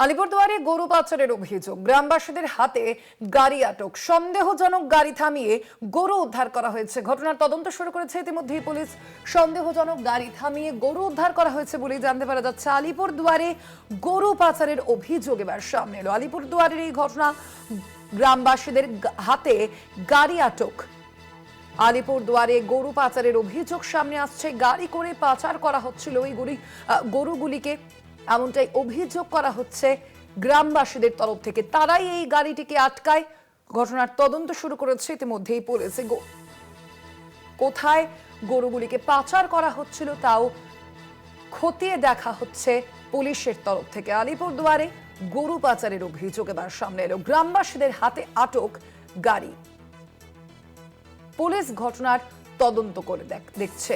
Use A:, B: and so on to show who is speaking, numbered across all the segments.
A: আলিপুরদুয়ারে গরু পাচারের অভিযোগ, গ্রামবাসীদের হাতে গাড়ি আটক, সন্দেহজনক গাড়ি থামিয়ে গরু উদ্ধার করা হয়েছে। ঘটনার তদন্ত শুরু করেছে ইতিমধ্যেই পুলিশ। সন্দেহজনক গাড়ি থামিয়ে গরু উদ্ধার করা হয়েছে বলেই জানতে পারা যাচ্ছে। আলিপুরদুয়ারে গরু পাচারের অভিযোগ এবার সামনে এলো। আলিপুরদুয়ারের এই ঘটনা, গ্রামবাসীদের হাতে গাড়ি আটক। আলিপুরদুয়ারে গরু পাচারের অভিযোগ সামনে আসছে। গাড়ি করে পাচার করা হচ্ছিল এই গরুগুলিকে, এমনটাই অভিযোগ করা হচ্ছে গ্রামবাসীদের তরফ থেকে। তারাই এই গাড়িটিকে আটকায়। ঘটনার তদন্ত শুরু করেছে ইতিমধ্যেই পুলিশ। কোথায় গরুগুলিকে পাচার করা হচ্ছিল তাও খতিয়ে দেখা হচ্ছে পুলিশের তরফ থেকে। আলিপুরদুয়ারে গরু পাচারের অভিযোগ এবার সামনে এলো। গ্রামবাসীদের হাতে আটক গাড়ি। পুলিশ ঘটনার তদন্ত করে দেখছে।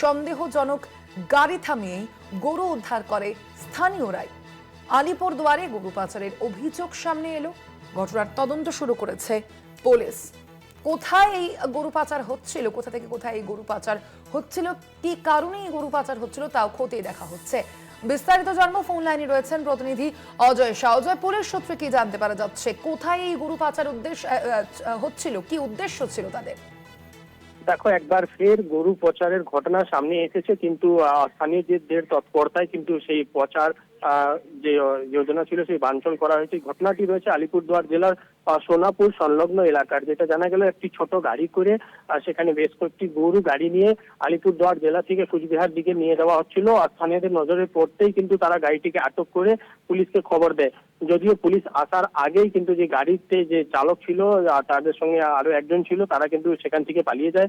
A: সন্দেহজনক গাড়ি থামিয়েই গরু উদ্ধার করে স্থানীয়রাই। আলিপুরদুয়ারে গরু পাচারের অভিযোগ সামনে এলো। ঘটনার তদন্ত শুরু করেছে পুলিশ। কোথায় এই গরু পাচার হচ্ছিল, কোথা থেকে কোথায় এই গরু পাচার হচ্ছিল, কি কারণে এই গরু পাচার হচ্ছিল তাও খতিয়ে দেখা হচ্ছে। বিস্তারিত জানবো, ফোন লাইনে রয়েছেন প্রতিনিধি অজয় শাহ। অজয়, পুলিশ সূত্রে কি জানতে পারা যাচ্ছে? কোথায় এই গরু পাচার হচ্ছিল, কি উদ্দেশ্য ছিল তাদের?
B: দেখো, একবার ফের গরু প্রচারের ঘটনা সামনে এসেছে, কিন্তু স্থানীয়দের তৎপরতায় কিন্তু সেই প্রচার যে যোজনা ছিল সেই বানচাল করা হয়েছে। ঘটনাটি রয়েছে আলিপুরদুয়ার জেলার সোনাপুর সংলগ্ন এলাকার। যেটা জানা গেল, একটি ছোট গাড়ি করে সেখানে বেশ কয়েকটি গরু গাড়ি নিয়ে আলিপুরদুয়ার জেলা থেকে কুচবিহার দিকে নিয়ে যাওয়া হচ্ছিল। আর স্থানীয়দের নজরে পড়তেই কিন্তু তারা গাড়িটিকে আটক করে পুলিশকে খবর দেয়। যদিও পুলিশ আসার আগেই কিন্তু যে গাড়িতে যে চালক ছিল তাদের সঙ্গে আরো একজন ছিল, তারা কিন্তু সেখান থেকে পালিয়ে যায়।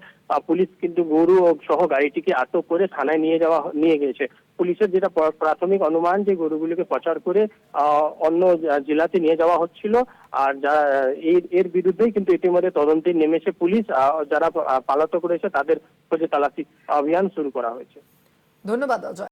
B: পুলিশ কিন্তু গরু সহ গাড়িটিকে আটক করে থানায় নিয়ে গেছে। পুলিশের যেটা প্রাথমিক অনুমান যে গরুগুলিকে পাচার করে অন্য জেলাতে নিয়ে যাওয়া হচ্ছিল। আর এর বিরুদ্ধেই কিন্তু ইতিমধ্যে তদন্তে নেমেছে পুলিশ। যারা পালাতক রয়েছে তাদের খোঁজে তালাশি অভিযান শুরু করা হয়েছে।
A: ধন্যবাদ অজয়।